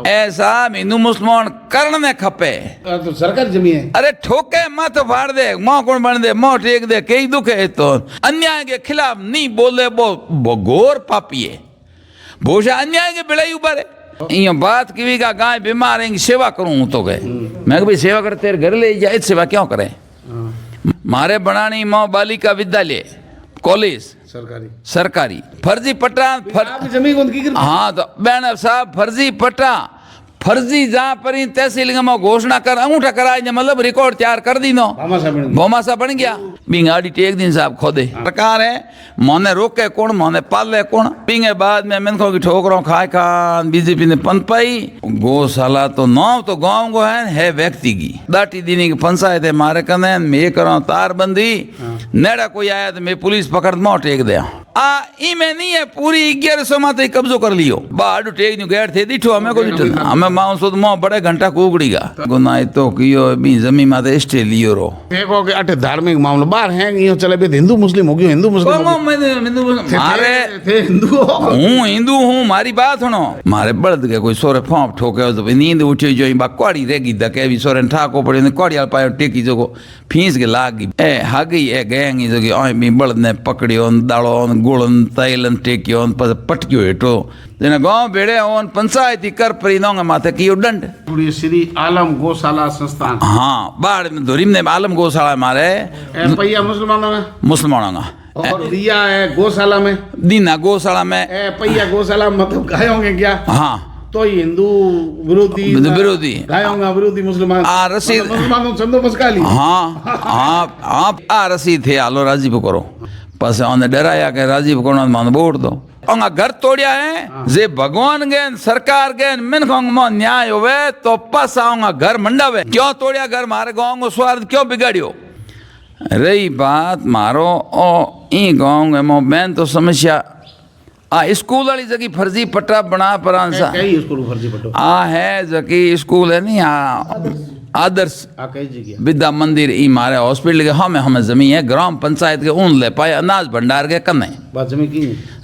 ऐसा हिंदू मुस्लमान करने खपे। तो सरकार जमी है। अरे ठोके मत फाड़ दे, मोह कौन बन दे, मोह टेक दे, कई दुख है तो अन्याय के खिलाफ नहीं बोले वो घोर पापी है। भोषा अन्याय के बिड़ाई ऊपर है। ये बात की का गाय बीमार है सेवा करूं तो गए, मैं भाई सेवा कर तेरे घर ले जाए, सेवा क्यों करें। मारे बनानी माँ बालिका विद्यालय कॉलेज सरकारी फर्जी पट्टा हाँ तो बहन साहब फर्जी पट्टा फर्जी जहाँ पर तहसील में घोषणा कर अंगूठा कराए मतलब रिकॉर्ड तैयार कर दी नो भोमासा बन गया बिंग ऑडिट एक दिन साहब खोदे सरकार है मोने रोके कौन मोने पाले कौन बिंगे बाद में मैंने की ठोकरों खाए खान बीजेपी ने पन पाई गौशाला तो नौ तो गाँव को है व्यक्ति की दाटी दीनी की पंचायत है मारे कने मैं करो तारबंदी नेड़ा कोई आया तो मैं पुलिस पकड़ मोह टेक दे इमे नहीं है पूरी 1100 माते कब्जो कर लियो बाडू टेक न्यू गैर थे दिठो हमें को दिठो हमें मां सो मोह बड़े घंटा कुगड़ीगा गुनाह तो कियो बी जमीन माते स्टे लियो रो देखो के अटे धार्मिक मामलो बाहर है यो चले बे हिंदू मुस्लिम हो गयो हिंदू मुस्लिम मारे थे हिंदू हूं मारी बात सुनो मारे बळद के कोई सोरे फोंप ठोके तो नींद उठी जो बा कोड़ी रेगी दके भी सोरे ठाको पड़े ने कोड़ियाल पायो टेकी जो फीस के लागी ए हागी ए गैंगी जो ओए बी बळद ने पकड़ियो दाड़ो गुड़न तैलन टेकियो पटकियो हेठो जेना गांव बेड़े ओन पंचायती कर परी नोंगे माथे कियो दंड श्री आलम गौशाला संस्थान हाँ बाड़ में धोरी में आलम गौशाला मारे पैया मुसलमानों का और दिया है गौशाला में दीना गौशाला में पैया गौशाला मतलब गाय होंगे क्या हाँ तो हिंदू विरोधी गाय होंगे विरोधी मुसलमान रसीद मुसलमानों चंदो मस्काली हाँ हाँ हाँ रसीद थे आलो राजीव करो पास उन्हें डराया के राजीव करो मान वोट दो उनका घर तोड़िया है जे भगवान गए सरकार गए मिन को न्याय होवे तो पास आऊंगा घर मंडावे क्यों तोड़िया घर मारे गाँव को स्वार्थ क्यों बिगाड़ियो रही बात मारो ओ ई गाँव में मैन तो समस्या स्कूल वाली जगह फर्जी पट्टा बना परांसा है जकी स्कूल है नहीं आदर्श विद्या मंदिर ई मारे हॉस्पिटल के हमें जमीन है ग्राम पंचायत के ऊन ले पाए अनाज भंडार के कने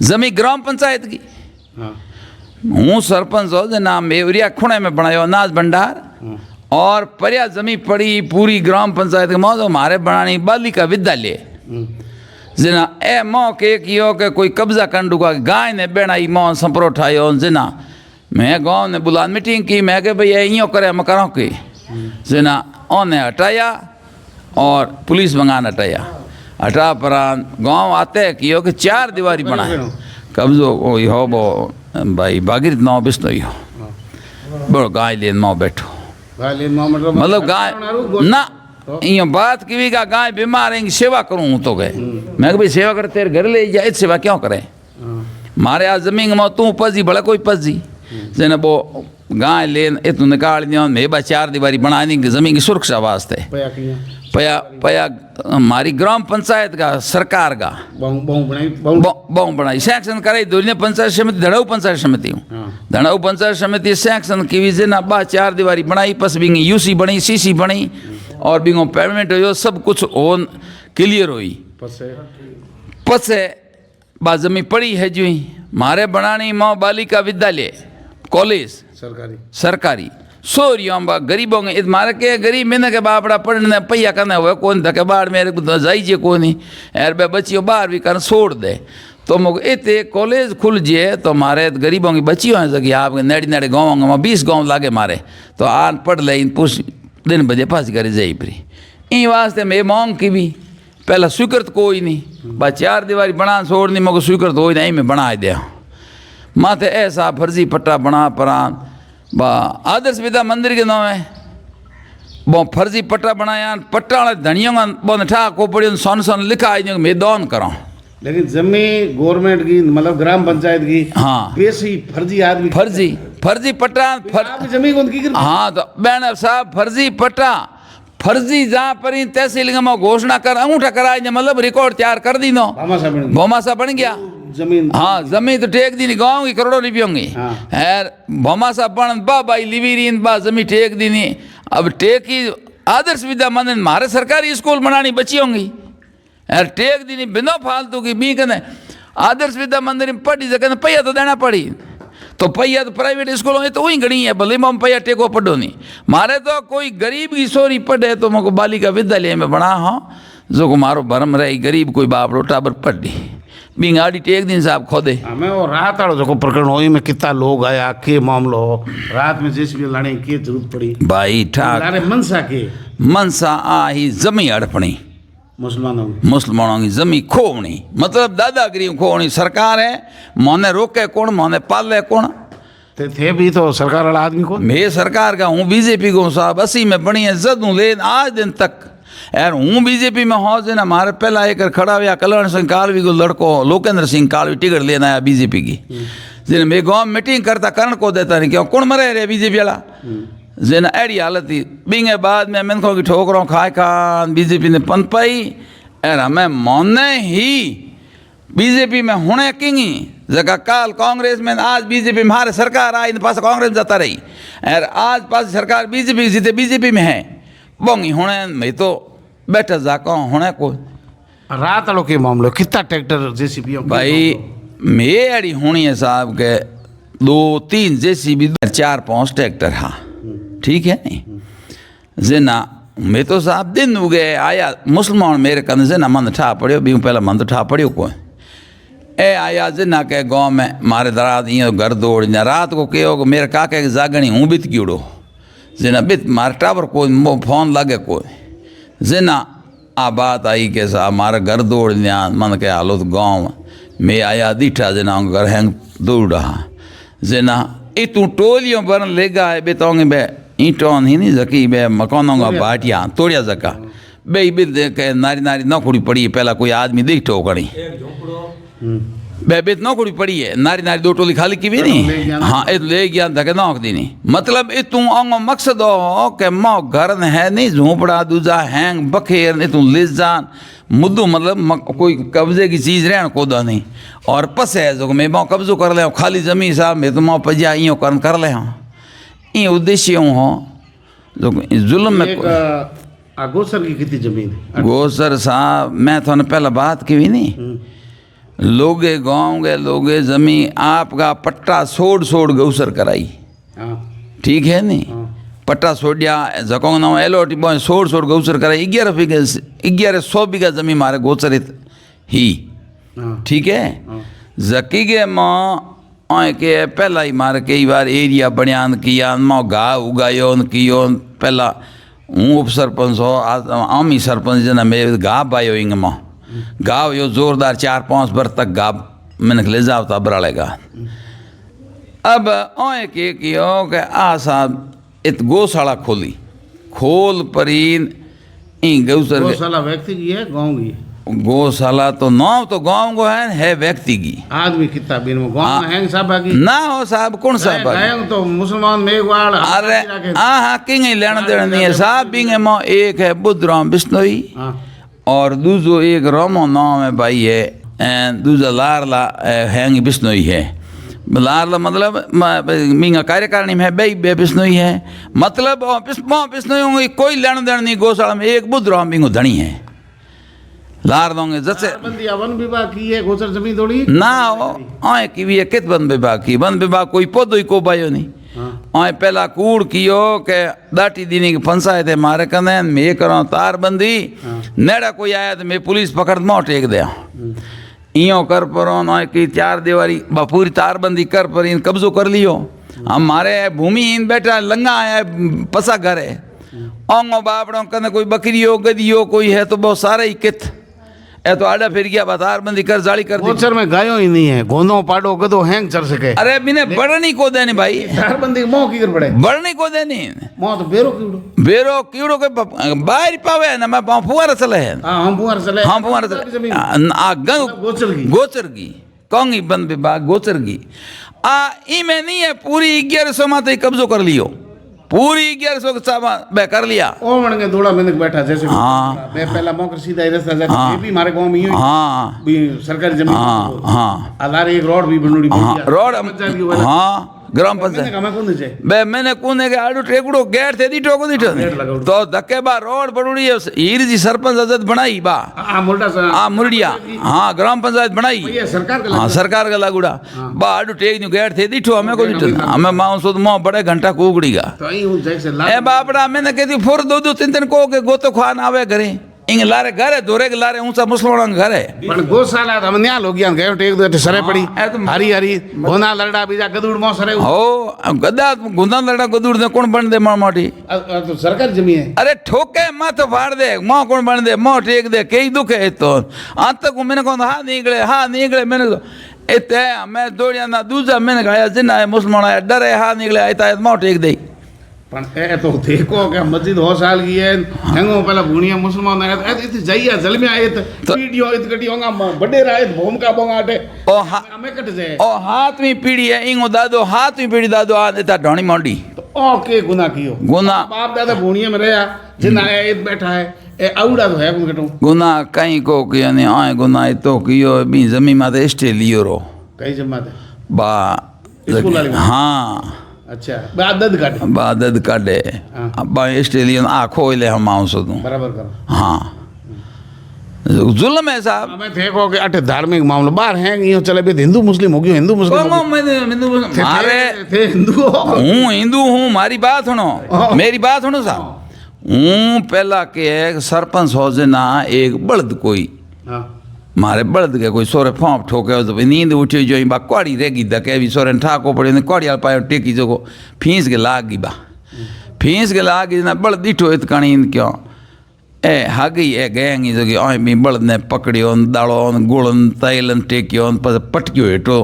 जमीन ग्राम पंचायत की हूँ सरपंच हो नाम बेवरिया खुणे में बनायो अनाज भंडार और परिया जमी पड़ी पूरी ग्राम पंचायत के मौज हमारे बनानी बालिका विद्यालय जना ए मौ के कियो के कोई कब्जा कर डूगा गाय ने बेनाई मौ संपरो ठायो जना मैं गाँव ने बुला मीटिंग की मैं के भाई यो करे मकरों की जना ओने हटाया और पुलिस मंगान हटाया हटा पर गांव आते कियो कि 4 दीवारी बनाए कब्जो हो बो भाई बागिर नौ बिस्तो हो बड़ो गाय लेन मौ बैठो मतलब गाय ना ये बात की का गाय बीमार है सेवा करूं तो गए मैं भाई सेवा कर तेरे घर ले जाए सेवा क्यों करे मारे आज जमीन में तू पजी भला कोई पजी जेने वो गाय लेन इतु निकाल दिया मैं 4 दीवारी बनानी जमीन की सुरक्षा वास्ते पया पया हमारी ग्राम पंचायत का सरकार का बहु बनाई सैक्शन कराई दुनिया पंचायत समिति धड़ाऊ पंचायत समिति धड़ाऊ पंचायत समिति सैक्शन की भी जना 4 दीवारी बनाई पस बिंग यूसी बनी सीसी बनी और बिंगो पेमेंट हो सब कुछ ओन क्लियर हुई पसे बा जमी पड़ी है जुई मारे बनानी माँ बालिका विद्यालय कॉलेज सरकारी सोरियों बा गरीबों के मारे के गरीब मैंने के बापड़ा पढ़ने पैया करने हुए कौन धके बाढ़ मेरे को जाइए कौन ही यार बे बच्चियों बाहर भी कर छोड़ दे तो मुझे इतने कॉलेज खुल जाए तो मारे गरीबों की बच्चियों हैं जगह आप नेड़े नेड़े गाँव में 20 गाँव लागे मारे तो आन पढ़ ले पूछ दिन बजे फांसी करे जाई परी इन वास्ते मैं मांग की भी पहला स्वीकृत कोई नहीं बस 4 दीवारी बना छोड़नी मुझे स्वीकृत हो नहीं मैं बना दिया माथे ऐसा फर्जी पट्टा बना परान बा आदर्श विद्या मंदिर के नाम है वो फर्जी पट्टा बनाया पट्टा वाले धनियों का बहुत ठा को पड़ी सोन सोन लिखा है मैं दान कराऊँ लेकिन जमीन गवर्नमेंट की मतलब ग्राम पंचायत की हाँ बेसी फर्जी आदमी फर्जी पट्टा जमीन हाँ तो बहन साहब फर्जी पट्टा फर्जी जहाँ पर तहसील में घोषणा कर अंगूठा कराए मतलब रिकॉर्ड तैयार कर दी नो भोमासा बन गया जमीन हाँ जमीन तो टेक दी गाँव की करोड़ों रुपये होंगी यार भोमासा बन बाई लिवी बा जमीन टेक दी नहीं अब टेक की आदर्श विद्या मंदिर मारे सरकारी स्कूल बनानी बची होंगी यार टेक दी नहीं बिना फालतू की बी कने आदर्श विद्या मंदिर में पढ़ी जगह पैया तो देना पड़ी तो पैया तो प्राइवेट स्कूलों में तो वही घणी है, भले मां पैया टेको पढ़ो नहीं। मारे तो कोई गरीब की सोरी पढ़े तो मैं बालिका विद्यालय में बना हाँ, जो को मारो भरम रही गरीब कोई बाप रो टाबर पढ़ दी बिंग आड़ी एक दिन साहब खोदे। हमें वो रात वालों जो प्रकरण हो में कितना लोग आया के मामलो हो रात में जेसीबी लाने की जरूरत पड़ी भाई ठाक लारे मनसा के मनसा आ ही जमी अड़पणी मुसलमानों की जमी खोवनी मतलब दादागिरी खोवनी। सरकार है मोने रोके कौन मोने पाले कौन थे भी तो सरकार वाला आदमी को मैं सरकार का हूँ बीजेपी को साहब 80 में बनी है जदू ले आज दिन तक यार हूँ बीजेपी में हो जे ना हमारे पहला एक खड़ा हुआ कल्याण सिंह कालवी को लड़को लोकेंद्र सिंह कालवी टिकट लेना आया बीजेपी की जिन्हें मैं गाँव मीटिंग करता करण को देता नहीं क्यों कौन मरे रहे बीजेपी वाला जिन अड़ी हालत थी बिंगे बाद में मिनखों की ठोकरों खाए खान बीजेपी ने पंथ पाई और हमें मोने ही बीजेपी में होने किंगी जगह काल कांग्रेस में आज बीजेपी में हमारे सरकार आई पास कांग्रेस जाता रही और आज पास सरकार बीजेपी जीते बीजेपी में है बोंगी होने मैं तो बैठा जाको होने को रात वालों के मामले कितना ट्रैक्टर जेसीबी भाई मेरी होनी है साहब के 2-3 जेसीबी 4-5 ट्रैक्टर हाँ ठीक है नहीं जना मैं तो साहब दिन उगे आया मुसलमान मेरे कंधे से ना मन ठा पड़ियो भी पहला मन तो ठा पड़ियो कोई ए आया जना के गाँव में मारे दरात ये घर दौड़ ना रात को कहो मेरे काके की जागणी हूँ बित कीड़ो जना बित मारे टावर कोई फोन लगे कोई जना आ बात आई के साहब मारे घर दौड़ मन के हालत गाँव मैं आया दीठा जना घर हैंग दौड़ रहा जना ए तू टोलियों बन लेगा है बेतोंगे बे ईंटों ही नहीं जकी बे मकानों का बाटिया तोड़िया जका बे बिल के नारी नारी नौकड़ी पड़ी है पहला कोई आदमी देख ठोकड़ी बे बेत नौकड़ी पड़ी है नारी नारी 2 टोली खाली की भी नहीं हाँ ए ले गया धके नौक दी नहीं मतलब ए तू अंगो मकसद हो के मो घर है नहीं झोपड़ा दूजा हैंग बखेर नहीं तू ले जान मुद्दू मतलब कोई कब्जे की चीज़ रहन कोदा नहीं और पस है जो मैं माँ कब्जो कर ले खाली जमीन साहब मैं तो माँ पजिया यूँ कर ले हाँ ये उद्देश्य हो जो जुल्म में गोसर की कितनी जमीन है गोसर साहब मैं तो पहला बात की भी नहीं लोगे गाँव गए लोगे जमीन आपका पट्टा सोड़ गौसर कराई ठीक है नहीं पट्टा सोडिया जको ना एलोटी बो सोड़ गौसर कराई 1100 बीघा जमीन मारे गोचर ही ठीक है जकी के माँ के पहला ही मारे कई बार एरिया बनियान किया माँ घाह उगायो कियो पहला हूँ उप सरपंच हो आमी सरपंच जना मेरे घाह पायो इंग माँ गाँव यो जोरदार 4-5 बर तक गाँव मैंने ले जाओ था बरालेगा अब ओए के कियो के आ साहब इत गौशाला खोल परीन ई गौशाला व्यक्ति की है गाँव की गौशाला तो नाव तो गाँव को है व्यक्ति की आदमी कितना बिन में गाँव में है साहब की ना हो साहब कौन साहब तो मुसलमान मेघवाड़ अरे हाँ किंग लेना देना नहीं है साहब बिंगे मो एक है बुद्धराम बिश्नोई और दूसरो एक रोमो नाम है भाई है दूसरा लारला हैंग बिश्नोई है लारला मतलब मींगा कार्यकारिणी में है बे बिश्नोई है मतलब बिश्नोई कोई लेना देना नहीं गौशाला में एक बुद्धराम बिंगो धनी है लार दोंगे जैसे वन विभाग की है गोचर जमीन थोड़ी ना आए की भी है कित वन विभाग की वन विभाग कोई पौधो ही को पायो नहीं आए पहला कूड़ कियो के दाटी दीनी के फंसाए थे मारे कने मैं करो तारबंदी नेड़ा कोई आया तो मैं पुलिस पकड़ मो टेक दे इयो कर परो ना की 4 दीवारी पूरी तारबंदी कर पर इन कब्जो कर लियो हमारे भूमि इन बैठा लंगा आया पसा घर है ओंगो बापड़ो कने कोई बकरियो गदियो कोई है तो बहुत सारे ही कित ए तो आड़ा फिर गया तारबंदी कर जाली कर दी गोचर में गायों ही नहीं है गोंदो पाड़ो गदो हैंग चढ़ सके अरे बिने बढ़नी को देनी भाई तारबंदी मोह की कर पड़े बढ़नी को देनी मोह तो बेरो कीड़ो के बाहर पावे ना मैं फुवारा चले है हम फुवारा चले आ गोचर की कौंगी बंद विभाग गोचर की ई में नहीं है पूरी 1100 माते कब्जो कर लियो पूरी 1100 का बे कर लिया ओ मनगे थोड़ा मिनट बैठा जैसे हाँ मैं पहला मौका सीधा ही रास्ता जाता ये भी हमारे गांव में ही हाँ भी सरकारी जमीन हाँ हाँ अलारे एक रोड भी बनोड़ी हाँ रोड हाँ ग्राम पंचायत मैं कौन दे बे मैंने कूने के आड़ू टेकड़ो गेट थे दी टोको दी तो धक्के बा रोड पड़ुड़ी हीर जी सरपंच अजत बनाई बा हां मोटा सा हाँ मुरडिया हाँ ग्राम पंचायत बनाई ये सरकार का हाँ सरकार का लागूड़ा बा आड़ू टेक न्यू गेट थे दीठो हमें को दीठो हमें माँ सुध मोह बड़े घंटा कुगड़ी गा तो आई हूं जैसे ए बापड़ा मैंने कहती फुर दो दो तीन तीन को के गोतो खान आवे घरे इंग लारे घर है दोरे के लारे ऊंचा मुसलमान घर है पण गौशाला हम न्याल हो गया गयो टेक दो सरे पड़ी हरी हरी गोना लड़ड़ा बीजा गदूड़ मो सरे हो गदा गुंदा लड़ा गदूड़ ने कौन बन दे मां माटी तो सरकार जमी है अरे ठोके मत फाड़ दे मां कौन बन दे मोह टेक दे कई दुख है तो अंत को मैंने कौन हाँ निकले मैंने इतने मैं दौड़िया ना दूसरा मैंने कहा जिन्ना है मुसलमान डरे हाँ निकले आयता मोह टेक दे पण ए तो देखो क्या मस्जिद हो साल की है हंगो पहला भूनिया मुसलमान है ए इति जाइया जलमिया है तो वीडियो इत कटी होगा बड़े राय भूम का बोंगाटे ओ हाँ हमें कट जाए ओ हाथ में पीड़ी है इंगो दादो हाथ में पीड़ी दादो आ देता ढोनी मोंडी तो ओ के गुनाह कियो गुनाह बाप दादा भूनिया में रहा जिना है इत बैठा है ए आउड़ा तो है कटो गुनाह कहीं को किया नहीं आए गुनाह तो कियो बी जमीन माते स्टे लियो रो कई जमात बा स्कूल वाली में? हाँ अच्छा बादद काटे बादद काटे बा स्टेलियन आखो ले हम आऊं सो तू बराबर करो हाँ जुल्म है साहब हमें देखो कि अटे धार्मिक मामला बाहर हैं यो चले भी हिंदू मुस्लिम हो गयो हिंदू मुस्लिम हो गयो। मारे थे हिंदू हूँ हिंदू हूँ मारी बात सुनो मेरी बात सुनो साहब हूँ पहला के सरपंच हो ना एक बल्द कोई हाँ मारे बल्द के कोई सोरे फोंप ठोके तो नींद उठी जो बा कुआड़ी रेगी दके भी सोरे ठाको पड़े ने कुआड़ी पायो टेकी जो फीस के लाग गई बा फीस के लाग गई ना बल्द दिठो इत कणी क्यों ए हागी ए गैंगी जो कि ओए भी बल्द ने पकड़ियो दाड़ो गुड़न तेलन टेकियो पर पटकियो हेठो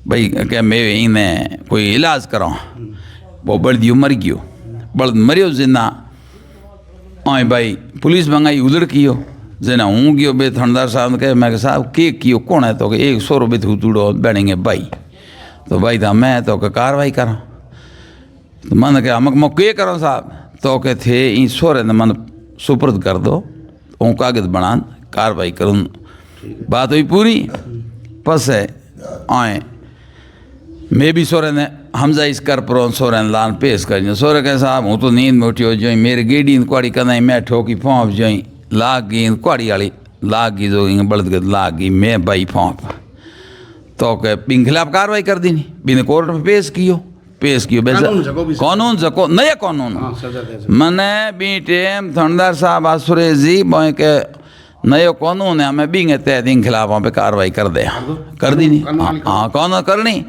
भाई क्या मैं इन्हें कोई इलाज कराऊं वो बल्द मर गयो बल्द मरियो जिन्ना ओए भाई पुलिस मंगाई उधर कियो जेना हूँ गयो बे थानेदार साहब कहे मैं साहब के कियो कौन है तो कि 100 रुपये थूतूड़ो बैठेंगे भाई तो भाई था मैं तो के कार्रवाई करा तो मन के हमक मो के करो साहब तो के थे ई सोरे ने मन सुपुर्द कर दो वो कागज बना कार्रवाई करूँ बात हुई पूरी बस है आए मैं भी सोरे ने हमजा इस कर पर सोरे ने लान पेश कर सोरे के साहब हूँ तो नींद में उठियो जो मेरे गेड़ी कुआड़ी कदाई मैं ठोकी फोंप जो लाग गई कुआड़ी वाली लाग गई जो बल्द के लाग गई मैं भाई फोंप तो के बिन खिलाफ कार्रवाई कर दी नहीं बिन कोर्ट में पेश कियो कानून जको नया कानून मने बी टेम थानेदार साहब आसुरे जी बोए के नयो कानून है हमें बिंगे तहत इन खिलाफ पे कार्रवाई कर दे कर दी नहीं हाँ कानून करनी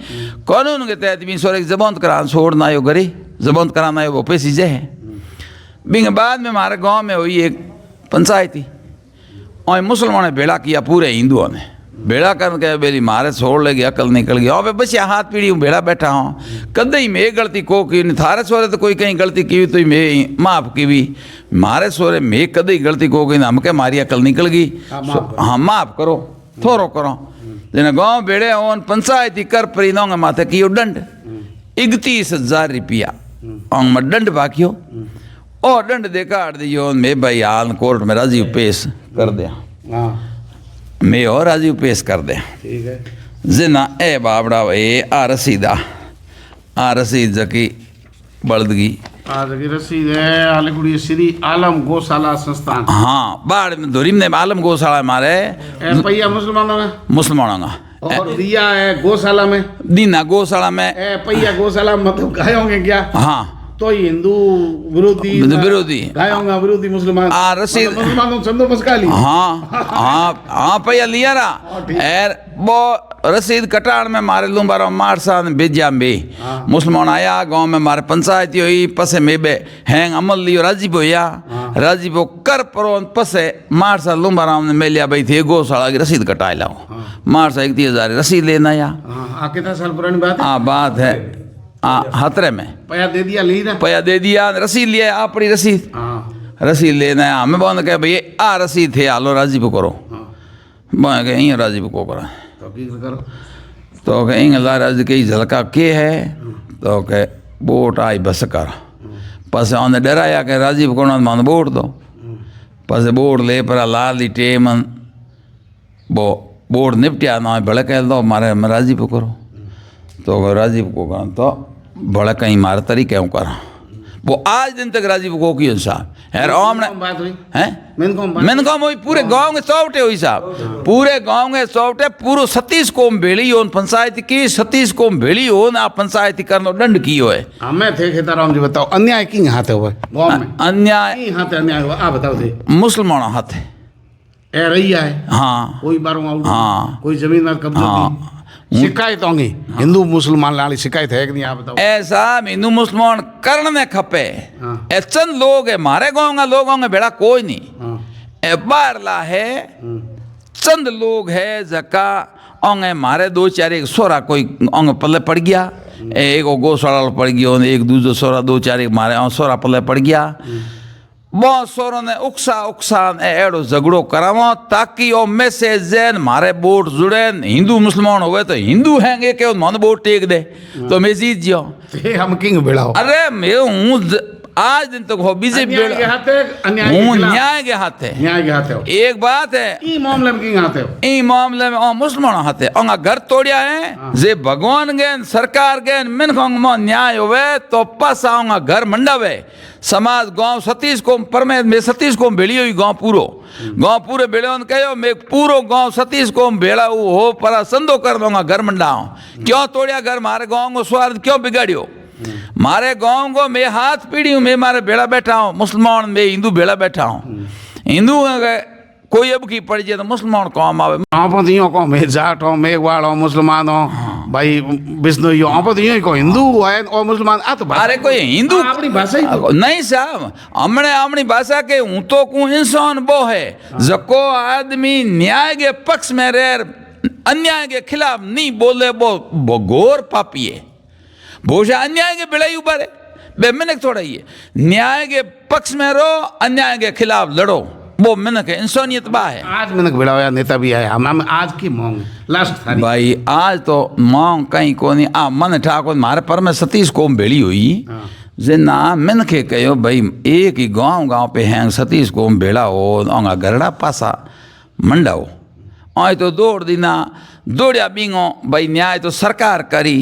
कानून के तहत भी सोरे जमानत करा छोड़ना आयो गरी जमानत कराना आयो वो पैसी जे है बिंगे बाद में हमारे गांव में हुई एक पंचायती और मुसलमानों ने बेड़ा किया पूरे हिंदुओं ने बेड़ा करके बेली मारे छोड़ लेगी अकल निकल गई और बस यहाँ हाथ पीड़ी हूँ बेड़ा बैठा हूँ कदई मैं गलती को की नहीं थारे सोरे तो कोई कहीं गलती की तो मैं माफ़ की भी मारे सोरे मैं कदई गलती को गई हम क्या मारी अकल निकल गई हाँ माफ़ करो थोरो करो जिन्हें गाँव बेड़े ओन पंचायती कर परी नौंगे माथे की दंड 31,000 रुपया और दंड बाकी और दंड देकर दियो मैं भाई हाल कोर्ट में राजीव पेश कर दिया मैं और राजीव पेश कर दे ठीक है जिना ए बाबड़ा ए आ रसीद जकी बल्दगी आज की रसीद है आलकुड़ी श्री आलम गौशाला संस्थान हाँ बाढ़ में धोरी में आलम गौशाला मारे पैया मुसलमानों में मुसलमानों का और दिया है गौशाला में दीना गौशाला में पैया गौशाला मतलब गायों के क्या हाँ तो हिंदू विरोधी गायों का विरोधी मुसलमान रसीद मुसलमानों संदो मस्काली हाँ पैया लिया एर वो रसीद कटाण में मारे लूंबारो मार सा भेजा बे मुसलमान आया गांव में मारे पंचायती हुई पसे में बे हैंग अमल लियो राजीब होया राजीब कर परो पसे मार सा लूंबारा ने मेलिया भाई थे गौशाला की रसीद कटाए लाओ मार सा 31,000 रसीद लेना या कितना साल पुरानी बात है बात है हतरे में पैया दे दिया ली ना पैया दे दिया रसीद लिया अपनी रसीद लेना है हमें बोल के भाई आ रसीद थे आलो राजीब करो मैं के इन राजीब को करो तो के इन राज के झलका के है तो के बोट आई बस कर पास उन्हें डराया के राजीव को मान बोट दो पास बोट ले पर लाली टेमन वो बोट निपटिया ना भड़के दो मारे राजीव करो तो राजीव को करो तो बड़ा कहीं मारे तरीके हूँ कर वो आज दिन तक राजीव को की साहब यार ओम ने बात हुई हैं मैंने मैंने कहा वही पूरे गांव के सौटे हुई साहब पूरे गांव के सौटे पूरो 37 कोम भेड़ी हो पंचायत की 37 कोम भेड़ी हो ना पंचायती करनो दंड की है हमें थे खेताराम जी बताओ अन्याय की हाथ हुआ गाँव में अन्याय की हाथ अन्याय हुआ आप बताओ थे मुसलमान हाथ है ए रही है हाँ कोई बारों आउट हाँ। कोई जमीन पर कब्जा हाँ। की शिकायत होंगी हिंदू मुसलमान लाली शिकायत है कि नहीं आप बताओ ऐसा हिंदू मुसलमान करने खपे हाँ। ए चंद लोग है मारे गाँव का लोगों में बेड़ा कोई नहीं हाँ ए बारला है चंद लोग है जका ओंगे मारे दो चार एक सोरा कोई ओंगे पल्ले पड़ गया एक गौशाला पड़ गया एक दूसरा सोरा दो चार एक मारे सोरा पल्ले पड़ गया बहुत सोरों ने उकसा एड़ो झगड़ो करावो ताकि ओ मैसेज जैन मारे बोट जुड़े हिंदू मुसलमान हुए तो हिंदू हैंगे के मन बोट टेक दे तो मैं जीत जियो ते हम किंग बेड़ाओ अरे मैं हूँ आज दिन तक हो बीजेपी अन्याय के हाथ है अन्याय के हूँ खिलाफ न्याय के हाथ है न्याय के हाथ है एक बात है ई मामले में किंग हाथ है ई मामले में मुसलमान हाथ है ओंगा घर तोड़िया है जे भगवान गेन सरकार गेन मिनखोंग मो न्याय होवे तो पास आऊंगा घर मंडावे समाज गांव 37 को परमे में 37 को भेड़ियो ही गांव पूरे भेड़ियो ने कहो मैं पूरो गांव 37 को भेड़ा हो पर संदो कर दूंगा घर मंडाओ क्यों तोड़िया घर मारे गांव को स्वार्थ क्यों बिगाड़ियो मारे गांव को मैं हाथ पीड़ी हूँ मैं मारे भेड़ा बैठा हूँ मुसलमान मैं हिंदू भेड़ा बैठा हूँ हिंदू कोई अब की पड़ जाए तो मुसलमान कौम आवे आप तो यूँ को मैं जाट हूँ मेघवाड़ हूँ मुसलमान हूँ भाई बिश्नोई हूँ आप तो यूँ को हिंदू है और मुसलमान आ तो अरे कोई हिंदू अपनी भाषा ही तो। नहीं साहब हमने अपनी भाषा के हूँ तो को इंसान वो है जको आदमी न्याय के पक्ष में रह अन्याय के खिलाफ नहीं बोले वो घोर पापी है भोषा अन्याय के बिड़ाई ऊपर है मैंने थोड़ा ये न्याय के पक्ष में रहो अन्याय के खिलाफ लड़ो वो मिनक है इंसानियत बा है आज मिनक भिड़ाया नेता भी आया हम आज की मांग लास्ट थारी भाई आज तो मांग कहीं को नहीं आ मन ठाकुर मारे पर में 37 कोम भेड़ी हुई जे ना मन के कहो भाई एक ही गांव पे हैं 37 कोम भेड़ा हो औंगा गरड़ा पासा मंडाओ आई तो दौड़ दीना दौड़िया बींगो भाई न्याय तो सरकार करी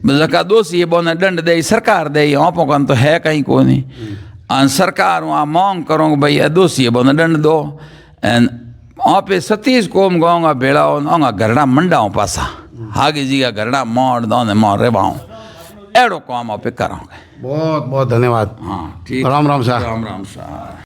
जका दोषी बोने दंड दे सरकार दे आपो कन तो है कहीं को नहीं सरकार वहाँ मांग करो भाई दोषी बोने दंड दो एंड वहाँ पे 37 कोम गाँव भेड़ा होगा घरड़ा मंडाओ पासा हागे जी का घरड़ा मोड़ दो ने मोड़ रेवाओ एड़ो काम आप पे करोगे बहुत बहुत धन्यवाद हाँ ठीक राम राम साहब राम राम साहब